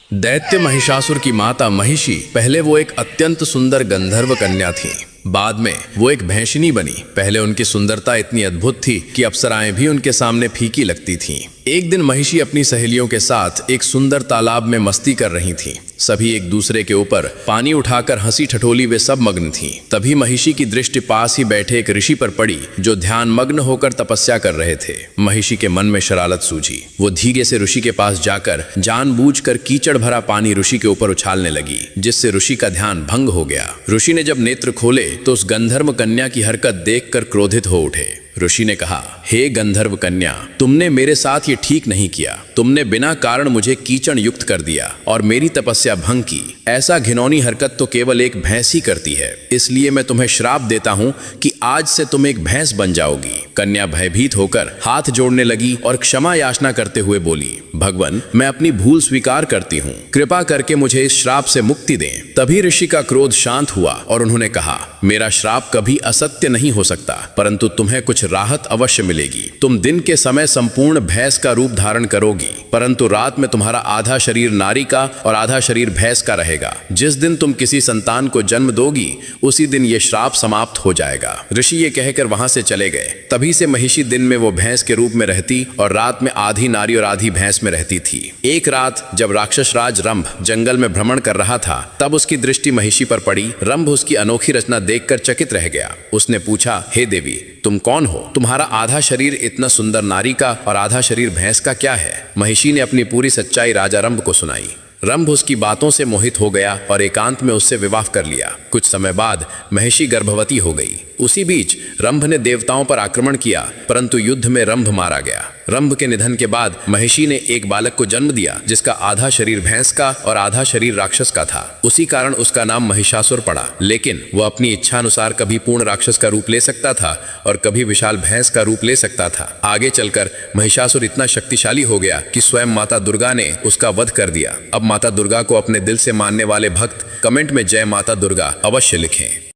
दैत्य महिषासुर की माता महिषी पहले वो एक अत्यंत सुंदर गंधर्व कन्या थी। बाद में वो एक भैंसिनी बनी। पहले उनकी सुंदरता इतनी अद्भुत थी कि अप्सराएं भी उनके सामने फीकी लगती थीं। एक दिन महिषी अपनी सहेलियों के साथ एक सुंदर तालाब में मस्ती कर रही थीं। सभी एक दूसरे के ऊपर पानी उठाकर हंसी ठठोली वे सब मग्न थीं। तभी महिषी की दृष्टि पास ही बैठे एक ऋषि पर पड़ी जो ध्यान मग्न होकर तपस्या कर रहे थे। महिषी के मन में शरारत सूझी। वो धीरे से ऋषि के पास जाकर जानबूझकर कीचड़ भरा पानी ऋषि के ऊपर उछालने लगी, जिससे ऋषि का ध्यान भंग हो गया। ऋषि ने जब नेत्र खोले तो उस गंधर्व कन्या की हरकत देखकर क्रोधित हो उठे। ऋषि ने कहा, हे गंधर्व कन्या, तुमने मेरे साथ ये ठीक नहीं किया। तुमने बिना कारण मुझे कीचड़ युक्त कर दिया और मेरी तपस्या भंग की। ऐसा घिनौनी हरकत तो केवल एक भैंस ही करती है। इसलिए मैं तुम्हें श्राप देता हूँ कि आज से तुम एक भैंस बन जाओगी। कन्या भयभीत होकर हाथ जोड़ने लगी और क्षमा याचना करते हुए बोली, भगवान, मैं अपनी भूल स्वीकार करती हूँ। कृपा करके मुझे इस श्राप से मुक्ति दें। तभी ऋषि का क्रोध शांत हुआ और उन्होंने कहा, मेरा श्राप कभी असत्य नहीं हो सकता, परंतु तुम्हें कुछ राहत अवश्य मिलेगी। तुम दिन के समय संपूर्ण भैंस का रूप धारण करोगी, परंतु रात में तुम्हारा आधा शरीर नारी का और आधा शरीर भैंस का रहेगा। जिस दिन तुम किसी संतान को जन्म दोगी उसी दिन ये श्राप समाप्त हो जाएगा। ऋषि ये कहकर वहां से चले गए। तभी से महिषी दिन में वो भैंस के रूप में रहती और रात में आधी नारी और आधी भैंस में रहती थी। एक रात जब राक्षस राज रंभ जंगल में भ्रमण कर रहा था, तब उसकी दृष्टि महिषी पर पड़ी। रंभ उसकी अनोखी रचना देखकर चकित रह गया। उसने पूछा, हे देवी, तुम कौन हो? तुम्हारा आधा शरीर इतना सुंदर नारी का और आधा शरीर भैंस का क्या है? महिषी ने अपनी पूरी सच्चाई राजा रंभ को सुनाई। रंभ उसकी बातों से मोहित हो गया और एकांत में उससे विवाह कर लिया। कुछ समय बाद महिषी गर्भवती हो गई। उसी बीच रंभ ने देवताओं पर आक्रमण किया, परंतु युद्ध में रंभ मारा गया। रंभ के निधन के बाद महिषी ने एक बालक को जन्म दिया, जिसका आधा शरीर भैंस का और आधा शरीर राक्षस का था। उसी कारण उसका नाम महिषासुर पड़ा। लेकिन वह अपनी इच्छा अनुसार कभी पूर्ण राक्षस का रूप ले सकता था और कभी विशाल भैंस का रूप ले सकता था। आगे चलकर महिषासुर इतना शक्तिशाली हो गया कि स्वयं माता दुर्गा ने उसका वध कर दिया। अब माता दुर्गा को अपने दिल से मानने वाले भक्त कमेंट में जय माता दुर्गा अवश्य लिखें।